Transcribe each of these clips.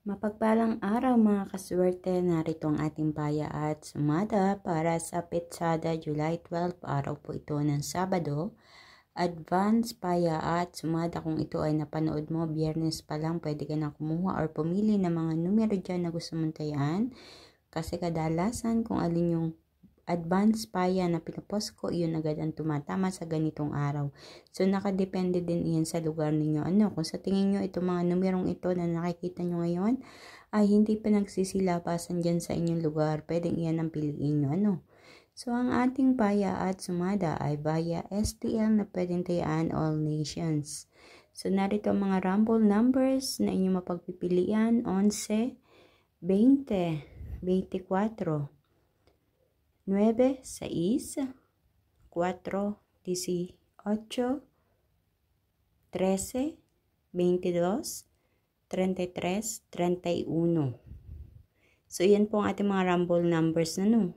Mapagpalang araw mga kaswerte, narito ang ating paya at sumada para sa Petsada July 12, araw po ito ng Sabado. Advance paya at sumada kung ito ay napanood mo, Biyernes pa lang pwede ka na kumuha or pumili ng mga numero dyan na gusto mong tayaan. Kasi kadalasan kung alin yung advance paya na pinapost ko, yun agad ang tumatama sa ganitong araw. So, nakadepende din iyan sa lugar ninyo. Kung sa tingin nyo itong mga numerong ito na nakikita nyo ngayon ay hindi pa nagsisilabasan dyan sa inyong lugar, pwedeng iyan ang piliin nyo. So, ang ating paya at sumada ay via STL na pwedeng tayaan all nations. So, narito ang mga rumble numbers na inyong mapagpipilian: 11, 20, 24, 9, 6, 4, 18, 13, 22, 33, 31. So, yan po ang ating mga rumble numbers na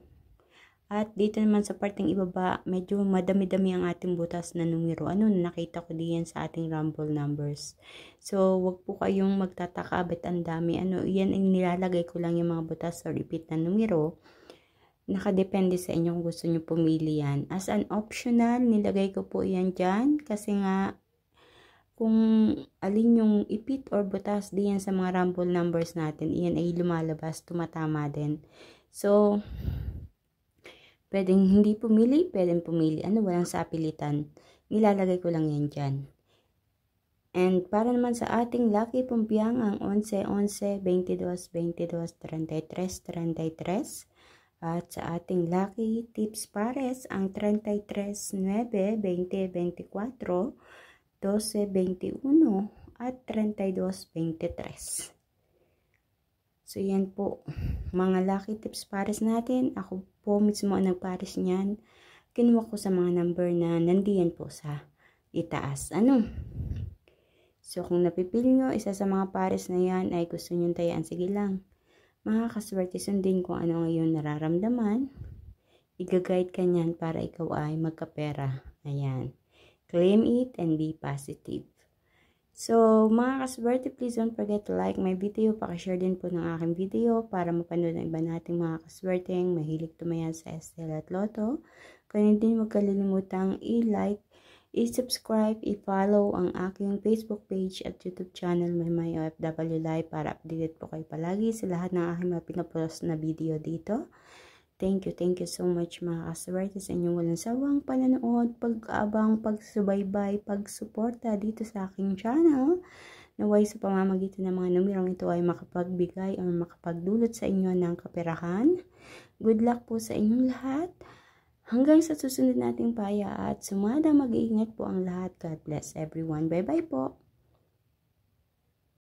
At dito naman sa parteng ibaba, medyo madami-dami ang ating butas na numero. Nakita ko diyan sa ating rumble numbers. So, wag po kayong magtataka ba't ang dami. Yan ay nilalagay ko lang yung mga butas or repeat na numero. Nakadepende sa inyo kung gusto nyo pumili yan. As an optional, nilagay ko po yan dyan. Kasi nga, kung alin yung ipit or butas diyan sa mga rumble numbers natin, iyan ay lumalabas, tumatama din. So, pwedeng hindi pumili, pwedeng pumili. Walang sapilitan. Nilalagay ko lang yan dyan. And para naman sa ating lucky pumpiang, ang 11, 11, 22, 22, 33, 33. At sa ating lucky tips pares, ang 33, 9, 20, 24, 12, 21, at 32, 23. So, yan po. Mga lucky tips pares natin. Ako po mismo ang nagpares niyan. Kinuha ko sa mga number na nandiyan po sa itaas. So, kung napipili nyo, isa sa mga pares na yan ay gusto nyo tayaan, sige lang. Mga kaswerte, sundin kung ano ngayon nararamdaman. I-guide ka niyan para ikaw ay magkapera. Ayan. Claim it and be positive. So, mga kaswerte, please don't forget to like my video. Pakishare din po ng aking video para mapanood ng iba nating mga kaswerteng mahilig tumaya sa STL at Lotto. Kaya din huwag kalilimutang i-like, i-subscribe, i-follow ang aking Facebook page at YouTube channel, My OFW Live, para updated po kayo palagi sa lahat ng aking mga pinapost na video dito. Thank you so much mga kaswerte sa inyong walang sawang pananood, pag-abang, pagsubaybay, pagsuporta dito sa aking channel. Naway sa pamamagitan ng mga numerong ito ay makapagbigay o makapagdulot sa inyo ng kaperahan. Good luck po sa inyong lahat. Hanggang sa susunod nating paya at sumada, mag-iingat po ang lahat. God bless everyone. Bye-bye po.